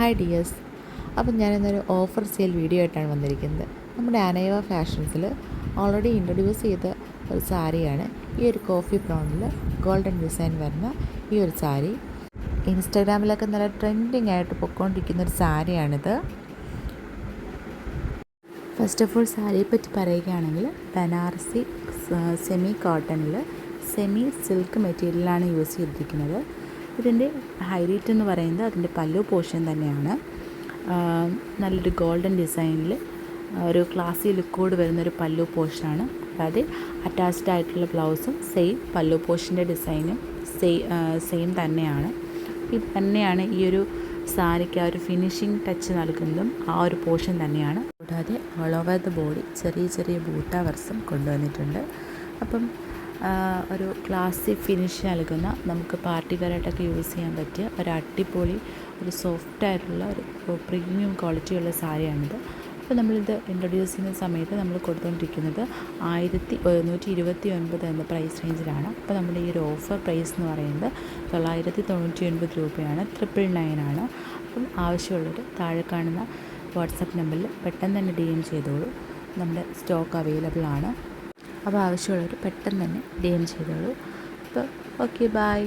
Hi dears. അപ്പം ഞാനിന്നൊരു offer sale video ആയിട്ടാണ് വന്നിരിക്കുന്നത്. നമ്മുടെ അനൈവ ഫാഷൻസിൽ ഓൾറെഡി ഇൻട്രൊഡ്യൂസ് ചെയ്ത ഒരു സാരിയാണ് ഈ ഒരു കോഫി ബ്രൗണിൽ ഗോൾഡൻ ഡിസൈൻ വരുന്ന ഈ ഒരു സാരി. ഇൻസ്റ്റാഗ്രാമിലൊക്കെ നല്ല ട്രെൻഡിങ് ആയിട്ട് പൊയ്ക്കൊണ്ടിരിക്കുന്ന ഒരു സാരിയാണിത്. ഫസ്റ്റ് ഓഫ് ഓൾ സാരിയെ പറ്റി പറയുകയാണെങ്കിൽ ബനാറസി സെമി കോട്ടണിൽ സെമി സിൽക്ക് മെറ്റീരിയലാണ് യൂസ് ചെയ്തിരിക്കുന്നത്. ഇതിൻ്റെ ഹൈലൈറ്റ് എന്ന് പറയുന്നത് അതിൻ്റെ പല്ലു പോർഷൻ തന്നെയാണ്. നല്ലൊരു ഗോൾഡൻ ഡിസൈനിൽ ഒരു ക്ലാസി ലുക്കോട് വരുന്നൊരു പല്ലു പോർഷനാണ്. അതായത് അറ്റാച്ച്ഡ് ആയിട്ടുള്ള ബ്ലൗസും സെയിം പല്ലു പോർഷൻ്റെ ഡിസൈനും സെയിം തന്നെയാണ്. ഇത് തന്നെയാണ് ഈ ഒരു സാരിക്ക് ആ ഒരു ഫിനിഷിങ് ടച്ച് നൽകുന്നതും ആ ഒരു പോർഷൻ തന്നെയാണ്. കൂടാതെ ഓൾ ഓവർ ദ ബോഡി ചെറിയ ചെറിയ ബൂട്ട വർക്സും കൊണ്ടുവന്നിട്ടുണ്ട്. അപ്പം ഒരു ക്ലാസി ഫിനിഷ് നൽകുന്ന നമുക്ക് പാർട്ടി വെയറായിട്ടൊക്കെ യൂസ് ചെയ്യാൻ പറ്റിയ ഒരു അടിപൊളി ഒരു സോഫ്റ്റായിട്ടുള്ള ഒരു പ്രീമിയം ക്വാളിറ്റിയുള്ള സാരിയാണിത്. അപ്പോൾ നമ്മളിത് ഇൻട്രൊഡ്യൂസ് ചെയ്യുന്ന സമയത്ത് നമ്മൾ കൊടുത്തുകൊണ്ടിരിക്കുന്നത് 1129 എന്ന പ്രൈസ് റേഞ്ചിലാണ്. അപ്പോൾ നമ്മുടെ ഈ ഒരു ഓഫർ പ്രൈസ് എന്ന് പറയുന്നത് 999 രൂപയാണ്. 999 ആണ്. അപ്പം ആവശ്യമുള്ളവർ താഴെ കാണുന്ന വാട്സപ്പ് നമ്പറിൽ പെട്ടെന്ന് തന്നെ DM ചെയ്തോളൂ. നമ്മുടെ സ്റ്റോക്ക് അവൈലബിൾ ആണ്. അപ്പോൾ ആവശ്യമുള്ളവർ പെട്ടെന്ന് തന്നെ DM ചെയ്തോളൂ. അപ്പോൾ ഓക്കെ, ബൈ.